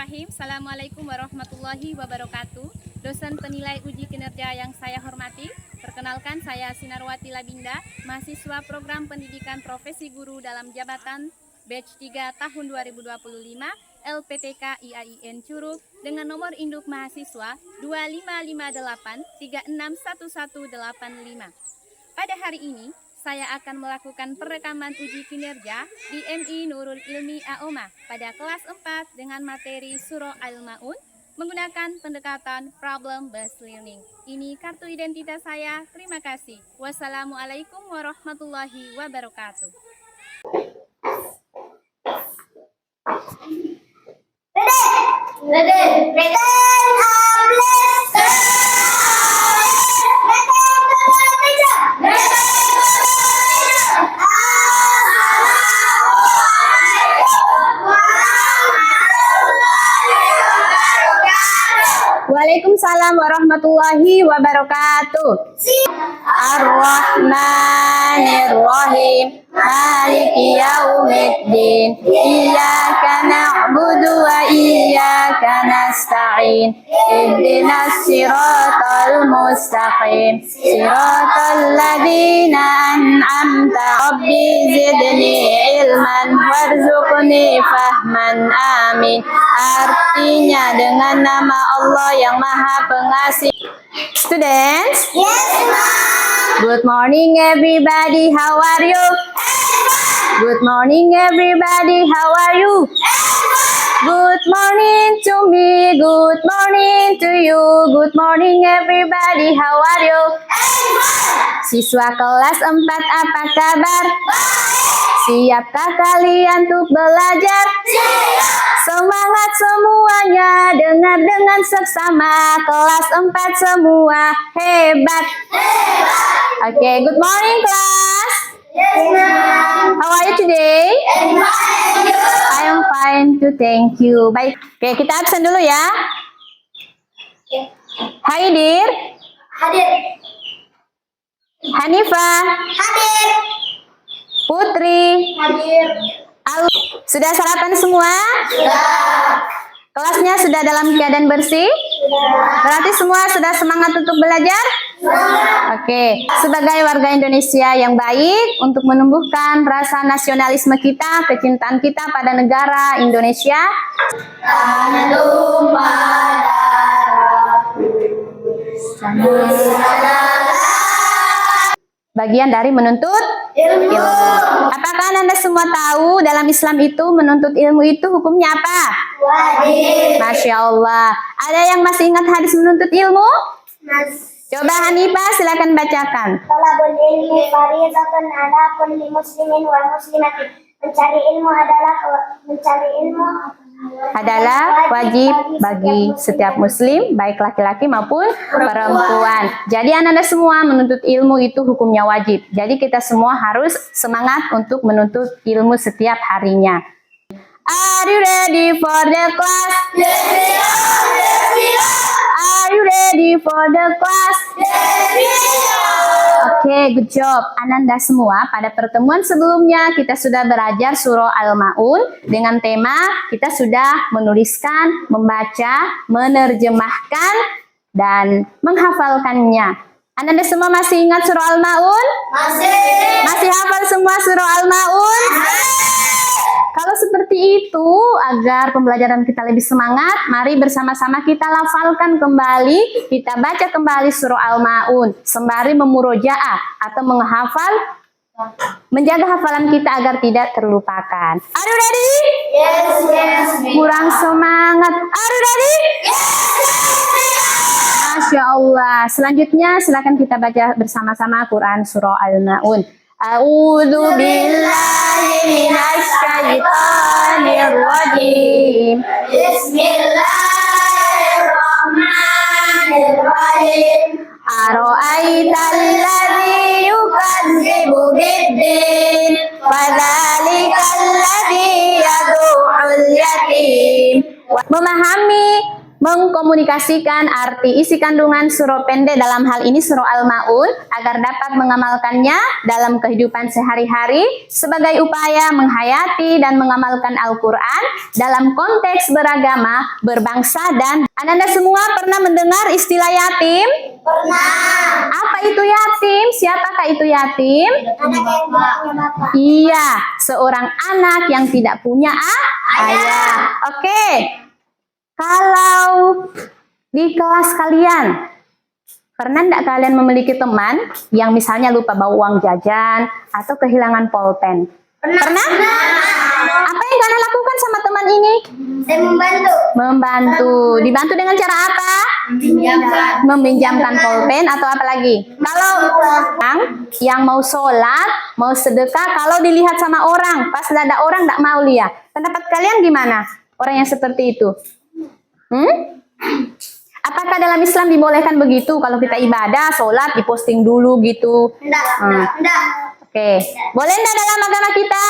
Bismillahirrahmanirrahim. Assalamualaikum warahmatullahi wabarakatuh. Dosen penilai uji kinerja yang saya hormati, perkenalkan saya Sinarwati Labinda, mahasiswa program pendidikan profesi guru dalam jabatan batch 3 tahun 2025 LPTK IAIN Curug dengan nomor induk mahasiswa 2558361185. Pada hari ini saya akan melakukan perekaman uji kinerja di MI Nurul Ilmi AOMA pada kelas 4 dengan materi Surah Al-Ma'un menggunakan pendekatan problem based learning. Ini kartu identitas saya. Terima kasih. Wassalamualaikum warahmatullahi wabarakatuh. Ready. Waalaikumsalam warahmatullahi wabarakatuh. Ar-Rahmanir-Rahim. Maliki yaumiddin. Iyyaka na'budu wa iyyaka nasta'in. Ihdinas siratal mustaqim. Siratal ladzina an'amta. Rabbi zidni ilman warzuqni fahman. Amin. Artinya dengan nama Allah yang Maha Pengasih. Students? Yes, ma'am. Good morning everybody, how are you? Good morning everybody, how are you? Good morning to me, good morning to you. Good morning everybody, how are you? Siswa kelas 4 apa kabar? Siapkah kalian untuk belajar? Semangat semuanya, dengar dengan seksama. Kelas 4 semua hebat. Okay, good morning class. Yes, ma'am. How are you today? I am fine too, thank you. Baik, oke kita absen dulu ya. Hai Dir. Hadir. Hanifah. Hadir. Putri. Hadir. Alu. Sudah sarapan semua? Sudah. Kelasnya sudah dalam keadaan bersih? Berarti semua sudah semangat untuk belajar? Oke, sebagai warga Indonesia yang baik untuk menumbuhkan rasa nasionalisme kita, kecintaan kita pada negara Indonesia. Tantum Bagian dari menuntut ilmu. Apakah Anda semua tahu dalam Islam itu menuntut ilmu itu hukumnya apa? Wajib. Masya Allah. Ada yang masih ingat hadis menuntut ilmu? Mas. Coba Hanifah silakan bacakan. Talabul ilmi fardhatun ala kulli muslimin wal muslimatin. Mencari ilmu Adalah wajib bagi setiap muslim, baik laki-laki maupun perempuan. Jadi anak-anak semua menuntut ilmu itu hukumnya wajib. Jadi kita semua harus semangat untuk menuntut ilmu setiap harinya. Are you ready for the class? Yes, we are. Are you ready for the class? Yes, we are. Oke, good job. Ananda semua, pada pertemuan sebelumnya kita sudah belajar surah Al-Ma'un dengan tema kita sudah menuliskan, membaca, menerjemahkan, dan menghafalkannya. Ananda semua masih ingat surah Al-Ma'un? Masih. Masih hafal semua surah Al-Ma'un? Kalau seperti itu, agar pembelajaran kita lebih semangat, mari bersama-sama kita lafalkan kembali, kita baca kembali surah Al-Ma'un, sembari memurojaah atau menghafal, menjaga hafalan kita agar tidak terlupakan. Are you ready? Yes, Kurang semangat. Are you ready? Masya Allah. Selanjutnya silakan kita baca bersama-sama Quran surah Al-Ma'un. A'udzu billahi minasy syaithanir rajim. Bismillahirrahmanirrahim. Ara'aital ladzi yukadzibu biddin fadzalikal ladzi yad'ul yatim. Memahami mengkomunikasikan arti isi kandungan surah pendek dalam hal ini surah Al-Maun agar dapat mengamalkannya dalam kehidupan sehari-hari sebagai upaya menghayati dan mengamalkan Al-Quran dalam konteks beragama, berbangsa, dan Anda semua pernah mendengar istilah yatim? Pernah. Apa itu yatim? Siapakah itu yatim? Anak yang tidak punya bapak. Iya, seorang anak yang tidak punya ayah. Oke. Kalau di kelas kalian, pernah enggak kalian memiliki teman yang misalnya lupa bawa uang jajan atau kehilangan pulpen? Pernah? Apa yang kalian lakukan sama teman ini? Saya membantu. Membantu. Dibantu dengan cara apa? Meminjamkan pulpen atau apa lagi? Kalau orang yang mau sholat, mau sedekah, kalau dilihat sama orang, pas ada orang tidak mau lihat. Pendapat kalian gimana? Orang yang seperti itu? Apakah dalam Islam dibolehkan begitu? Kalau kita ibadah, sholat, diposting dulu gitu? Enggak. Oke. Boleh enggak dalam agama kita?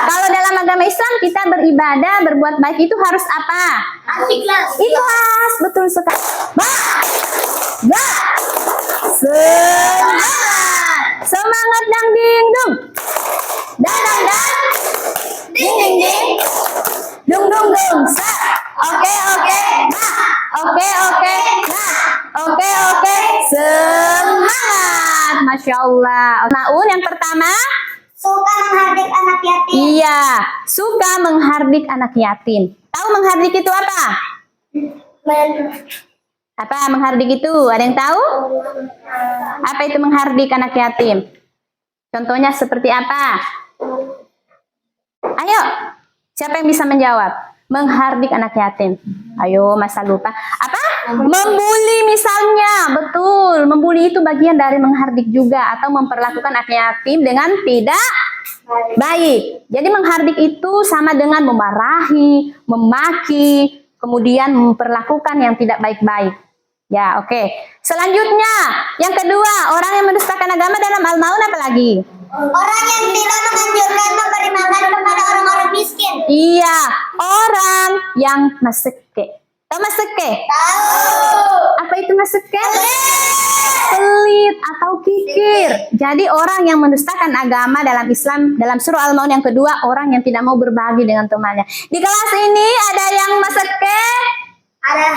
Kalau dalam agama Islam kita beribadah, berbuat baik itu harus apa? Ikhlas. Ikhlas, betul sekali. Semangat. Semangat dang ding dung. Dang dang dang. Ding ding ding. Dung dung dung. Sa. Oke. Nah. Oke. Nah. Oke. Semangat. Masya Allah. Maun yang pertama. Suka menghardik anak yatim. Iya, suka menghardik anak yatim. Tahu menghardik itu apa? Apa menghardik itu? Ada yang tahu? Apa itu menghardik anak yatim? Contohnya seperti apa? Ayo, siapa yang bisa menjawab? Menghardik anak yatim. Ayo, masa lupa. Apa? Membuli misalnya. Betul, membuli itu bagian dari menghardik juga. Atau memperlakukan anak yatim dengan tidak baik. Jadi menghardik itu sama dengan memarahi, memaki, kemudian memperlakukan yang tidak baik-baik. Ya, oke. Selanjutnya, yang kedua, orang yang mendustakan agama dalam Al-Maun apa lagi? Orang yang tidak menganjurkan memberi makan kepada orang-orang miskin. Iya, orang yang maseke. Tahu maseke? Tahu. Apa itu maseke? Pelit atau kikir. Jadi orang yang mendustakan agama dalam Islam, dalam surah Al-Maun yang kedua, orang yang tidak mau berbagi dengan temannya. Di kelas ini ada yang maseke? Ada.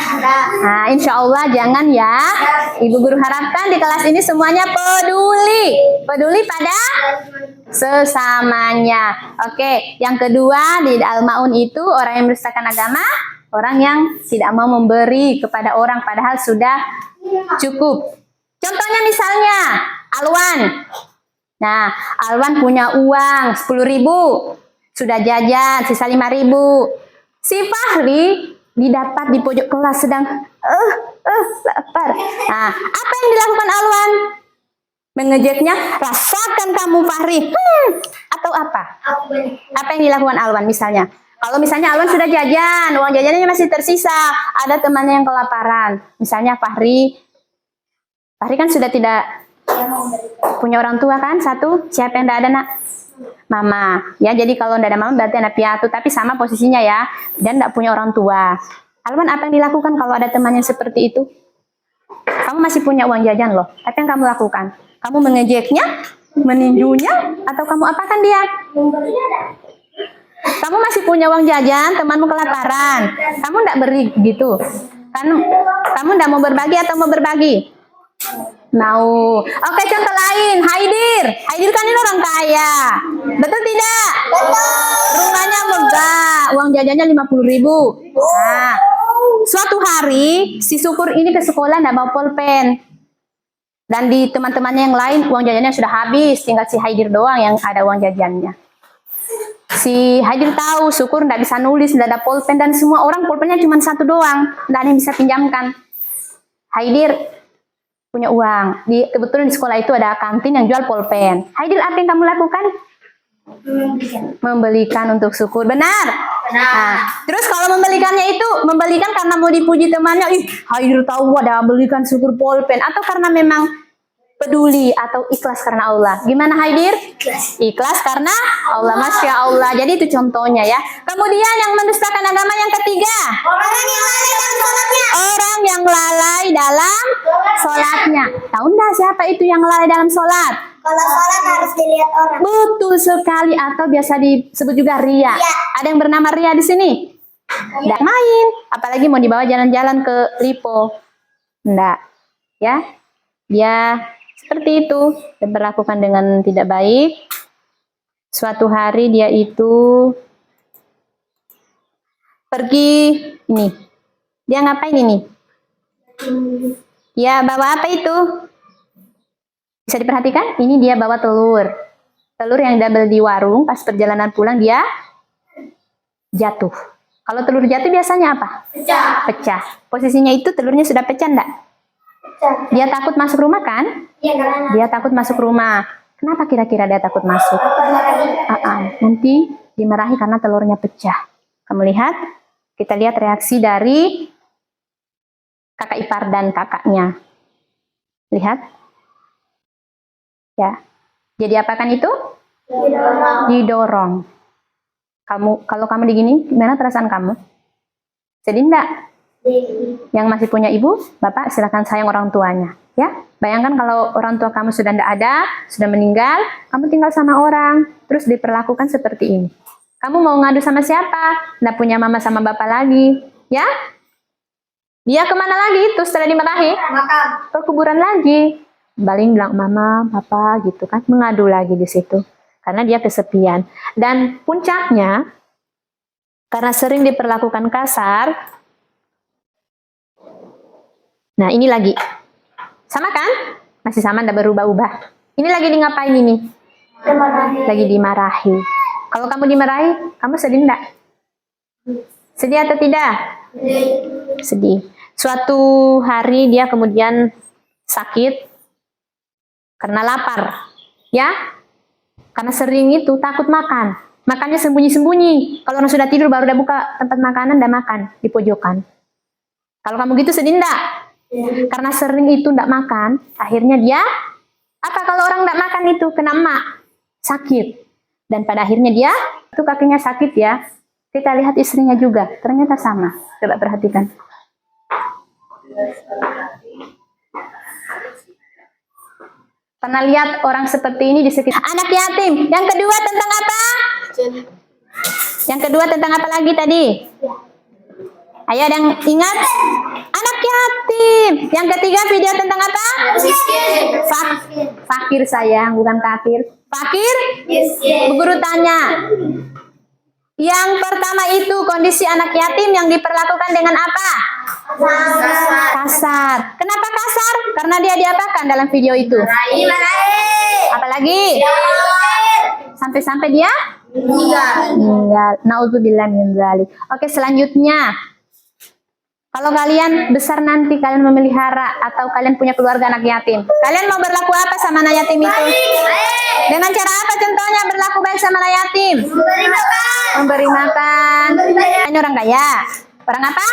Nah, insya Allah jangan ya. Ibu guru harapkan di kelas ini semuanya peduli. Peduli pada sesamanya. Oke, yang kedua di Al-Maun itu orang yang mendustakan agama, orang yang tidak mau memberi kepada orang padahal sudah cukup. Contohnya misalnya Alwan. Nah, Alwan punya uang 10.000. Sudah jajan sisa 5.000. Si Fahri didapat di pojok kelas sedang lapar. Nah, apa yang dilakukan Alwan? Mengejeknya, rasakan kamu Fahri. Atau apa? Apa yang dilakukan Alwan misalnya? Kalau misalnya Alwan sudah jajan, uang jajannya masih tersisa, ada temannya yang kelaparan. Misalnya Fahri kan sudah tidak punya orang tua kan? Satu, siapa yang tidak ada nak? Mama. Ya, jadi kalau tidak ada mama berarti anak piatu, tapi sama posisinya ya. Dan tidak punya orang tua. Alwan, apa yang dilakukan kalau ada teman yang seperti itu? Kamu masih punya uang jajan loh. Apa yang kamu lakukan? Kamu mengejeknya, meninjunya, atau kamu apakan dia? Kamu masih punya uang jajan, temanmu kelaparan. Kamu tidak beri gitu. Kamu tidak mau berbagi atau mau berbagi? Mau. Oke, contoh lain. Haidir kan ini orang kaya. Betul tidak? Betul. Rumahnya megah. Uang jajannya 50.000. Nah, suatu hari si Syukur ini ke sekolah tidak bawa pulpen. Dan di teman-temannya yang lain uang jajannya sudah habis. Tinggal si Haidir doang yang ada uang jajannya. Si Haidir tahu Syukur tidak bisa nulis, tidak ada pulpen, dan semua orang pulpennya cuma satu doang, tidak ada yang bisa pinjamkan. Haidir punya uang. Kebetulan di sekolah itu ada kantin yang jual pulpen. Haidir, apa yang kamu lakukan? Membelikan untuk Syukur. Benar? Nah, terus kalau membelikannya itu, membelikan karena mau dipuji temannya, ih Haidir tahu ada belikan Syukur pulpen, atau karena memang peduli atau ikhlas karena Allah. Gimana Haidir? Ikhlas karena Allah. Masya Allah. Jadi itu contohnya ya. Kemudian yang mendustakan agama yang ketiga. Orang yang lalai dalam sholatnya. Tahu nggak siapa itu yang lalai dalam sholat? Kalau sholat harus dilihat orang. Betul sekali, atau biasa disebut juga ria. Ria. Ada yang bernama ria di sini? Nggak main, apalagi mau dibawa jalan-jalan ke Lipo. Nggak, ya. Dia seperti itu, diperlakukan dengan tidak baik. Suatu hari dia itu pergi, ini. Dia ngapain ini? Ya, bawa apa itu? Bisa diperhatikan? Ini dia bawa telur. Telur yang double di warung, pas perjalanan pulang dia jatuh. Kalau telur jatuh biasanya apa? Pecah. Pecah. Posisinya itu telurnya sudah pecah enggak? Pecah. Dia takut masuk rumah kan? Iya, karena Dia takut masuk rumah. Kenapa kira-kira dia takut masuk? lagi. Nanti dimarahi karena telurnya pecah. Kamu lihat? Kita lihat reaksi dari kakak ipar dan kakaknya. Lihat. Ya. Jadi apakan itu? Didorong. Kalau kamu digini, gimana perasaan kamu? Sedih enggak? Yang masih punya ibu, bapak silakan sayang orang tuanya. Ya, bayangkan kalau orang tua kamu sudah tidak ada, sudah meninggal, kamu tinggal sama orang, terus diperlakukan seperti ini. Kamu mau ngadu sama siapa? Tidak punya mama sama bapak lagi, ya? Dia kemana lagi itu setelah dimarahi? Makam. Ke kuburan lagi. Baling bilang mama, papa gitu kan, mengadu lagi di situ. Karena dia kesepian. Dan puncaknya, karena sering diperlakukan kasar, nah ini lagi. Sama kan? Masih sama, tidak berubah-ubah. Ini lagi di ngapain ini? Lagi dimarahi. Kalau kamu dimarahi, kamu sedih enggak? Sedih atau tidak? Sedih. Suatu hari dia kemudian sakit karena lapar. Ya? Karena sering itu takut makan. Makannya sembunyi-sembunyi. Kalau orang sudah tidur baru udah buka tempat makanan, udah makan di pojokan. Kalau kamu gitu sedih enggak? Karena sering itu tidak makan, akhirnya dia, apa kalau orang tidak makan itu, kena emak, sakit. Dan pada akhirnya dia, itu kakinya sakit ya. Kita lihat istrinya juga, ternyata sama. Coba perhatikan. Pernah lihat orang seperti ini di sekitar anak yatim. Yang kedua tentang apa? Yang kedua tentang apa lagi tadi? Ayo ada yang ingat? Anak yatim. Yang ketiga video tentang apa? Fakir sayang, bukan kafir. Fakir? Bu Guru tanya. Yang pertama itu kondisi anak yatim yang diperlakukan dengan apa? Kasar. Kenapa kasar? Karena dia diapakan dalam video itu? Apalagi? Sampai-sampai dia? Meninggal. Nauzubillah min dzalik. Oke, selanjutnya. Kalau kalian besar nanti kalian memelihara atau kalian punya keluarga anak yatim, kalian mau berlaku apa sama anak yatim itu? Dengan cara apa contohnya berlaku baik sama anak yatim? Memberi makan. Ini orang kaya. Orang apa?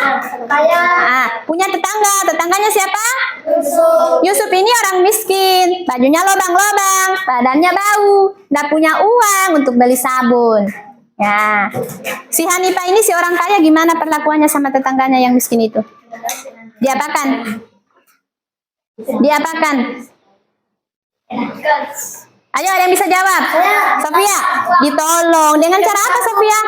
Punya tetangga. Tetangganya siapa? Yusuf ini orang miskin. Bajunya lobang-lobang, badannya bau, nggak punya uang untuk beli sabun. Ya, si Hanifah ini si orang kaya gimana perlakuannya sama tetangganya yang miskin itu? Diapakan? Diapakan? Ayo ada yang bisa jawab? Sofia, ditolong. Dengan cara apa Sofia?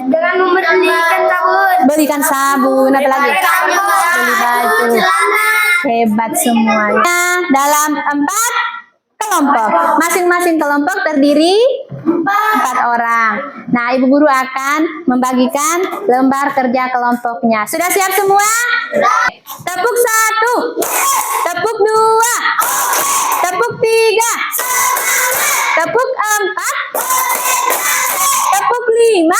Dengan memberikan sabun. Belikan sabun, apa lagi? Beli baju. Hebat semuanya. Dalam 4 kelompok. Masing-masing kelompok terdiri 4 orang. Nah, Ibu Guru akan membagikan lembar kerja kelompoknya. Sudah siap semua? Tepuk 1, tepuk 2, tepuk 3, tepuk 4, tepuk 5.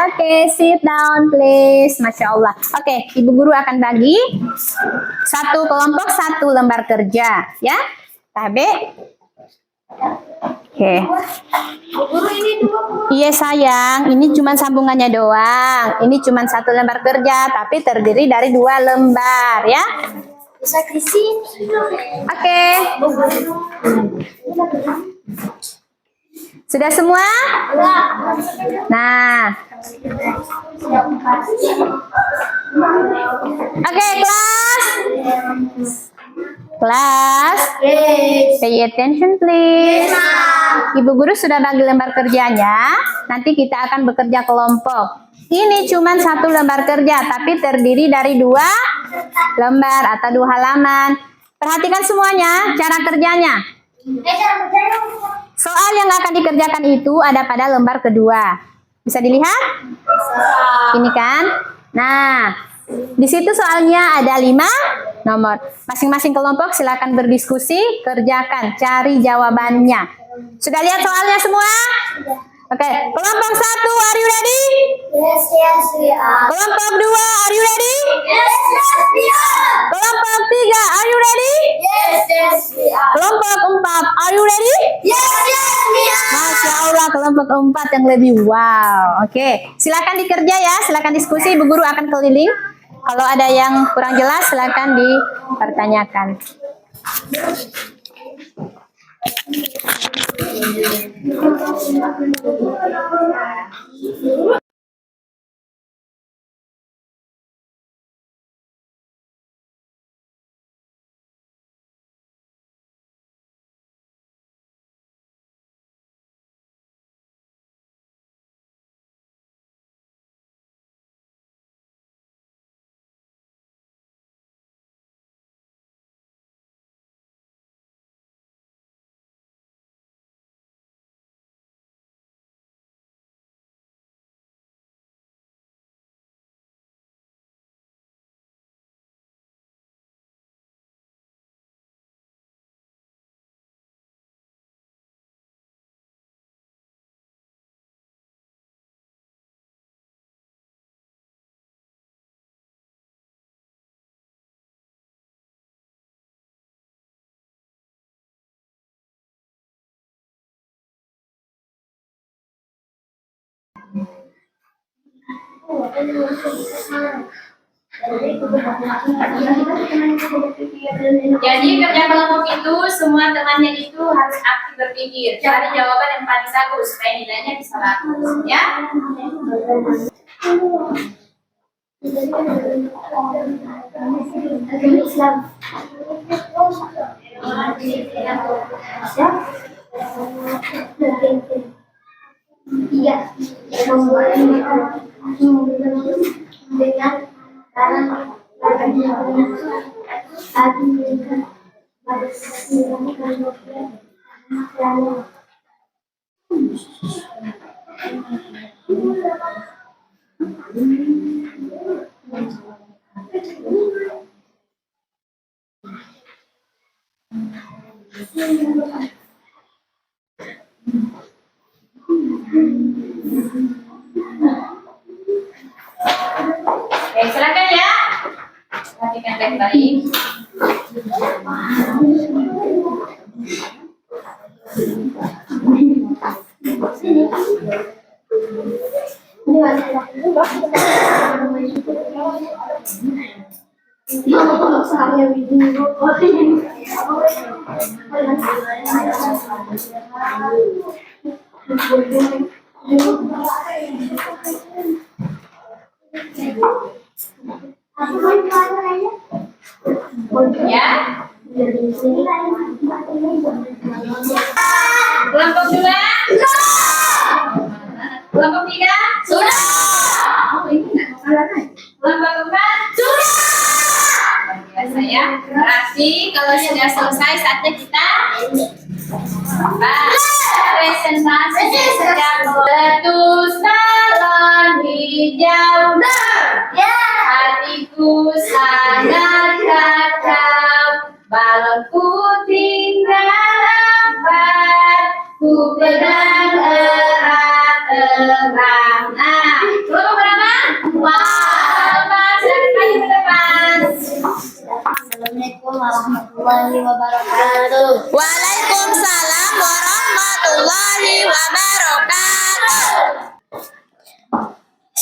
Oke, sit down please. Masya Allah. Oke, Ibu Guru akan bagi 1 kelompok 1 lembar kerja, ya. Tabe. Oke. Guru ini 2. Iya sayang, ini cuma sambungannya doang. Ini cuma 1 lembar kerja, tapi terdiri dari 2 lembar, ya. Bisa di sini. Oke. Sudah semua? Nah, Oke, kelas. Kelas. Pay attention please. Ibu guru sudah bagi lembar kerjanya. Nanti kita akan bekerja kelompok. Ini cuma satu lembar kerja, tapi terdiri dari 2 lembar atau 2 halaman. Perhatikan semuanya cara kerjanya. Soal yang akan dikerjakan itu ada pada lembar kedua. Bisa dilihat? Ini kan? Nah, di situ soalnya ada 5 nomor. Masing-masing kelompok silakan berdiskusi, kerjakan, cari jawabannya. Sudah lihat soalnya semua? Oke, kelompok 1, are you ready? Yes, yes, we are. Kelompok 2, are you ready? Yes, yes, we are. Kelompok 3, are you ready? Yes, yes, we are. Kelompok 4, are you ready? Yes, yes, we are. Masya Allah, kelompok 4 yang lebih wow. Oke, silakan dikerja ya, silakan diskusi. Ibu guru akan keliling. Kalau ada yang kurang jelas, silakan dipertanyakan. Jadi kerja kelompok itu semua temannya itu harus aktif berpikir, cari jawaban yang paling bagus supaya nilainya bisa bagus, ya. Iya, dengan Oke, silakan ya. Perhatikan baik-baik. Ya. Kelompok 2? Kelompok 3? sudah. Oh, ini enggak salah. Kelompok 4? Sudah. Biasa ya. Berarti kalau sudah selesai saatnya kita presentasi sejak letus balon hijau. Ya. Hatiku sangat kacau, balonku tinggal 4, ku pegang erat-erat. Nah, kelompok berapa? Kelompok silakan maju ke depan. Assalamualaikum warahmatullahi wabarakatuh. Waalaikumsalam warahmatullahi wabarakatuh.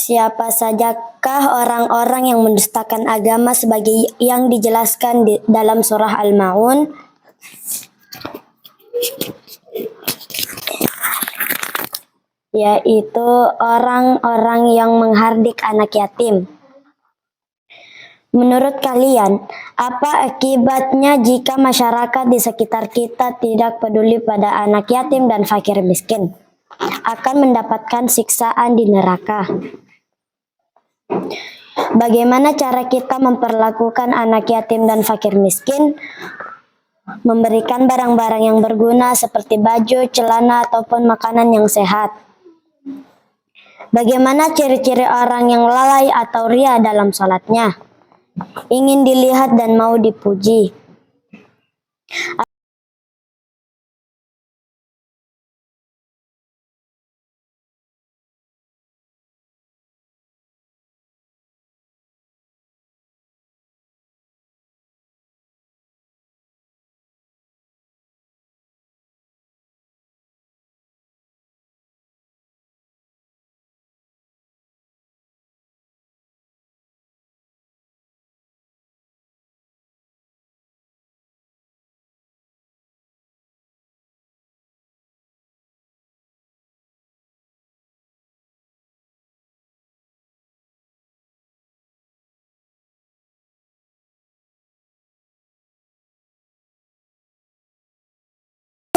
Siapa sajakah orang-orang yang mendustakan agama sebagai yang dijelaskan dalam surah Al-Ma'un? yaitu orang-orang yang menghardik anak yatim. Menurut kalian, apa akibatnya jika masyarakat di sekitar kita tidak peduli pada anak yatim dan fakir miskin? Akan mendapatkan siksaan di neraka. Bagaimana cara kita memperlakukan anak yatim dan fakir miskin? Memberikan barang-barang yang berguna seperti baju, celana, ataupun makanan yang sehat. Bagaimana ciri-ciri orang yang lalai atau ria dalam sholatnya? Ingin dilihat dan mau dipuji.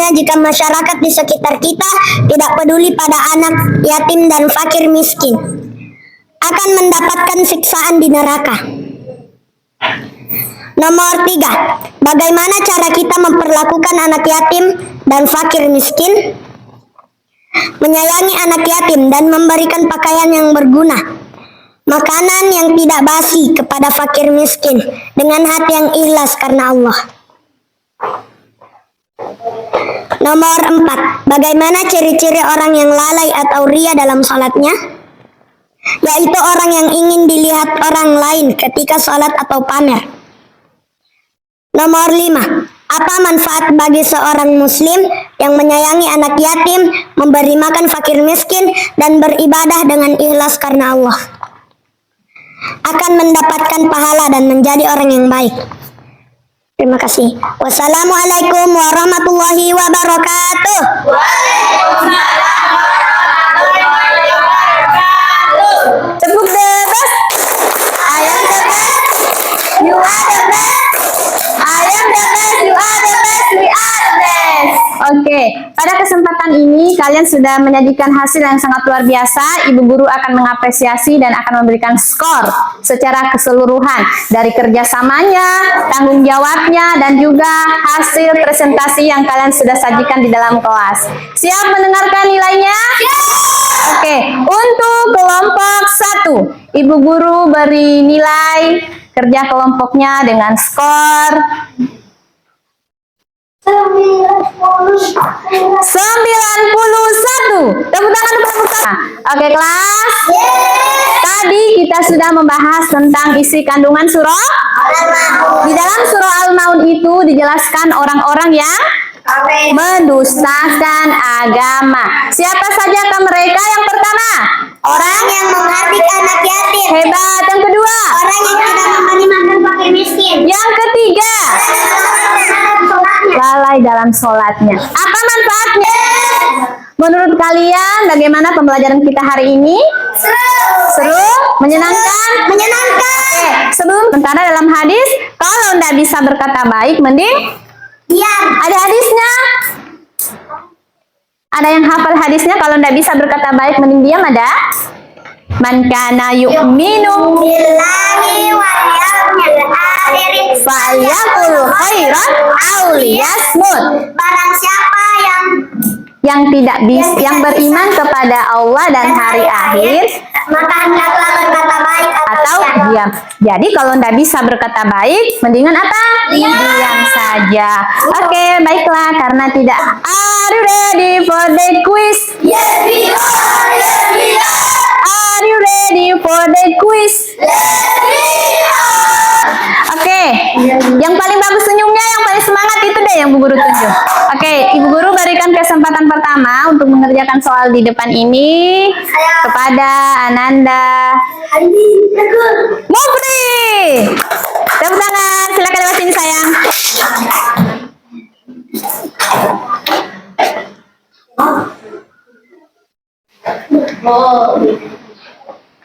Jika masyarakat di sekitar kita tidak peduli pada anak yatim dan fakir miskin, akan mendapatkan siksaan di neraka. Nomor 3, bagaimana cara kita memperlakukan anak yatim dan fakir miskin? Menyayangi anak yatim dan memberikan pakaian yang berguna, makanan yang tidak basi kepada fakir miskin dengan hati yang ikhlas karena Allah. Nomor 4, bagaimana ciri-ciri orang yang lalai atau ria dalam sholatnya? Yaitu orang yang ingin dilihat orang lain ketika sholat atau pamer. Nomor 5, apa manfaat bagi seorang muslim yang menyayangi anak yatim, memberi makan fakir miskin, dan beribadah dengan ikhlas karena Allah? Akan mendapatkan pahala dan menjadi orang yang baik. Terima kasih. Wassalamualaikum warahmatullahi wabarakatuh. Tepuk the best. I am the best. You are the best. I am the best. You are the best. We are the best. Oke, pada kesempatan ini kalian sudah menyajikan hasil yang sangat luar biasa. Ibu guru akan mengapresiasi dan akan memberikan skor secara keseluruhan dari kerjasamanya, tanggung jawabnya, dan juga hasil presentasi yang kalian sudah sajikan di dalam kelas. Siap mendengarkan nilainya? Oke, untuk kelompok 1, Ibu guru beri nilai kerja kelompoknya dengan skor 91. Tepuk tangan. Oke kelas. Tadi kita sudah membahas tentang isi kandungan surah. Di dalam surah Al-Maun itu dijelaskan orang-orang yang mendustakan agama. Siapa sajakah mereka? Yang pertama, orang yang menghardik anak yatim. Hebat. Yang kedua, orang yang tidak memberi makan fakir miskin. Yang ketiga, lalai dalam sholatnya. Apa manfaatnya? Menurut kalian bagaimana pembelajaran kita hari ini? Seru? Menyenangkan? Menyenangkan. Oke, sebelum sementara dalam hadis, kalau tidak bisa berkata baik, mending diam. Ada hadisnya? Ada yang hafal hadisnya? Kalau tidak bisa berkata baik, mending diam ada? Man kana yu'minu billahi wal yawmil akhir falyaqul khairan aw liyasmut. Barang siapa yang tidak bisa, yang beriman kepada Allah dan hari akhir, maka hendaklah berkata baik atau diam. Jadi kalau tidak bisa berkata baik, mendingan apa? Diam saja. Oke, baiklah, karena tidak. Are you ready for the quiz? Yes, we are. Yes, we are. Are you ready for the quiz? Yes, we are. Oke, yang paling bagus senyumnya, yang paling semangat itu deh yang Bu Guru tunjuk. Oke, Ibu Guru berikan kesempatan pertama untuk mengerjakan soal di depan ini kepada Ananda Mufri. Tepuk tangan, silakan lewat sini sayang.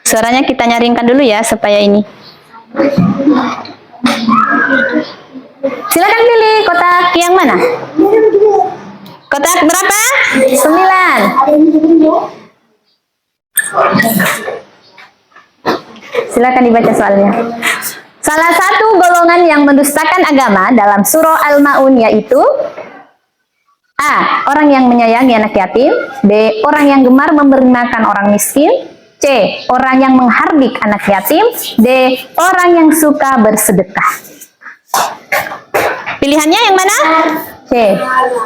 Suaranya kita nyaringkan dulu ya supaya ini. Silakan pilih kotak yang mana? Kotak berapa? 9. Silakan dibaca soalnya. Salah satu golongan yang mendustakan agama dalam surah Al-Maun yaitu A. Orang yang menyayangi anak yatim. B. Orang yang gemar memberi makan orang miskin. C. Orang yang menghardik anak yatim. D. Orang yang suka bersedekah. Pilihannya yang mana? C.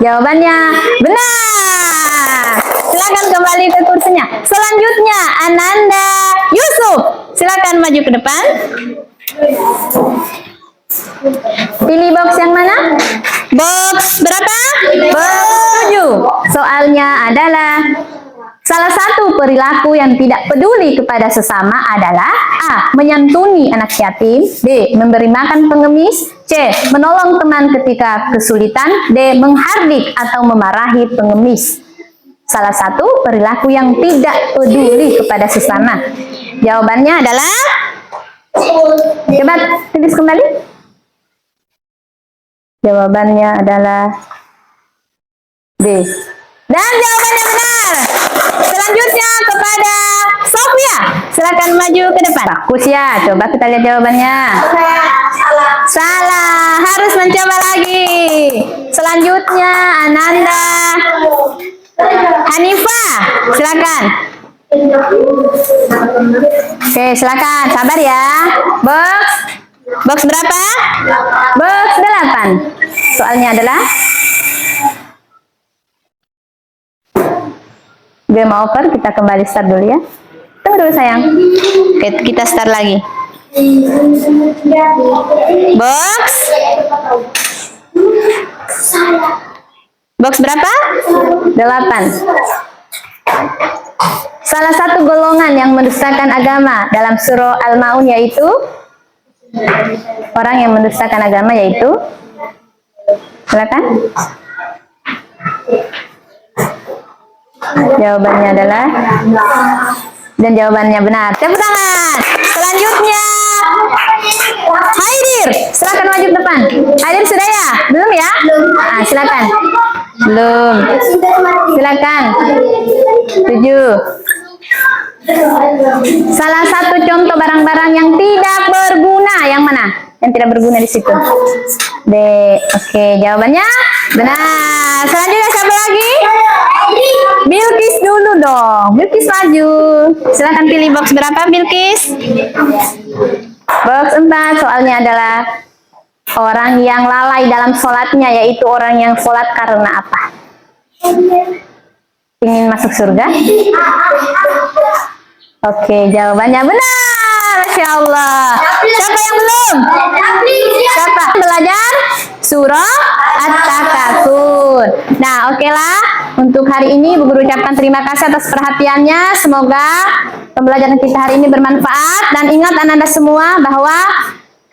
Jawabannya benar. Silakan kembali ke kursinya. Selanjutnya Ananda Yusuf. Silakan maju ke depan. Pilih box yang mana? Box berapa? Box 7. Soalnya adalah salah satu perilaku yang tidak peduli kepada sesama adalah A. Menyantuni anak yatim. B. Memberi makan pengemis. C. Menolong teman ketika kesulitan. D. Menghardik atau memarahi pengemis. Salah satu perilaku yang tidak peduli kepada sesama. Jawabannya adalah, coba tulis kembali. Jawabannya adalah B. Dan jawabannya benar. Selanjutnya kepada Sofia. Silakan maju ke depan. Bagus ya. Coba kita lihat jawabannya. Salah. Harus mencoba lagi. Selanjutnya Ananda Hanifah. Silakan. Oke, silakan. Sabar ya. Box berapa? Box 8. Soalnya adalah game over. Kita kembali start dulu ya. Tunggu dulu sayang. Oke, kita start lagi. Box berapa? 8. Salah satu golongan yang mendustakan agama dalam surah Al-Maun yaitu orang yang mendustakan agama yaitu, silakan. Jawabannya adalah, dan jawabannya benar. Tepuk tangan. Selanjutnya Haidir, silakan maju ke depan. Haidir sudah ya? Belum ya? Nah, silakan. Belum. Silakan. 7. Salah satu contoh barang-barang yang tidak berguna yang mana? Yang tidak berguna di situ. D. Oke, jawabannya benar. Selanjutnya siapa lagi? Bilkis dulu dong. Bilkis maju. Silakan pilih box berapa, Bilkis? Box 4. Soalnya adalah orang yang lalai dalam sholatnya, yaitu orang yang sholat karena apa? Ingin masuk surga? Oke, jawabannya benar. Masya Allah. Siapa yang belum? Siapa? Belajar surah At-Takatsur. Nah, oke lah. Untuk hari ini Bu Guru ucapkan terima kasih atas perhatiannya. Semoga pembelajaran kita hari ini bermanfaat. Dan ingat Ananda semua bahwa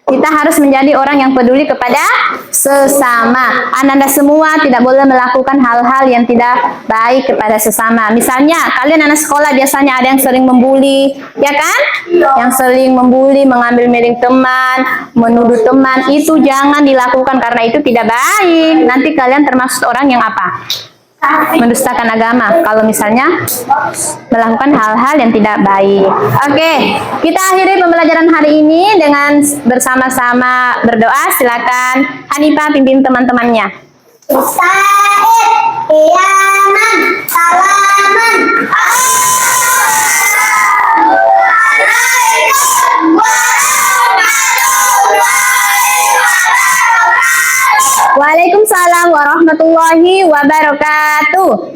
kita harus menjadi orang yang peduli kepada sesama. Ananda semua tidak boleh melakukan hal-hal yang tidak baik kepada sesama. Misalnya, kalian anak sekolah biasanya ada yang sering membuli, ya kan? Yang sering membuli, mengambil miring teman, menuduh teman, itu jangan dilakukan karena itu tidak baik. Nanti kalian termasuk orang yang apa? Mendustakan agama kalau misalnya melakukan hal-hal yang tidak baik. Oke, kita akhiri pembelajaran hari ini dengan bersama-sama berdoa. Silakan Hanifah pimpin teman-temannya. Ustaz, Iyaman, salaman. Waalaikumsalam warahmatullahi wabarakatuh.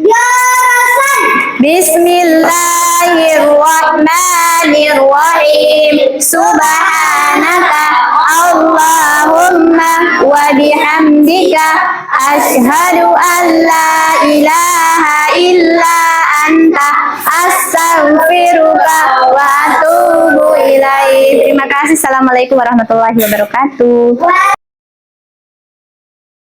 Bismillahirrahmanirrahim. Subhanaka Allahumma wa bihamdika asyhadu an la ilaha illa anta astaghfiruka wa atubu ilaik. Terima kasih. Assalamualaikum warahmatullahi wabarakatuh.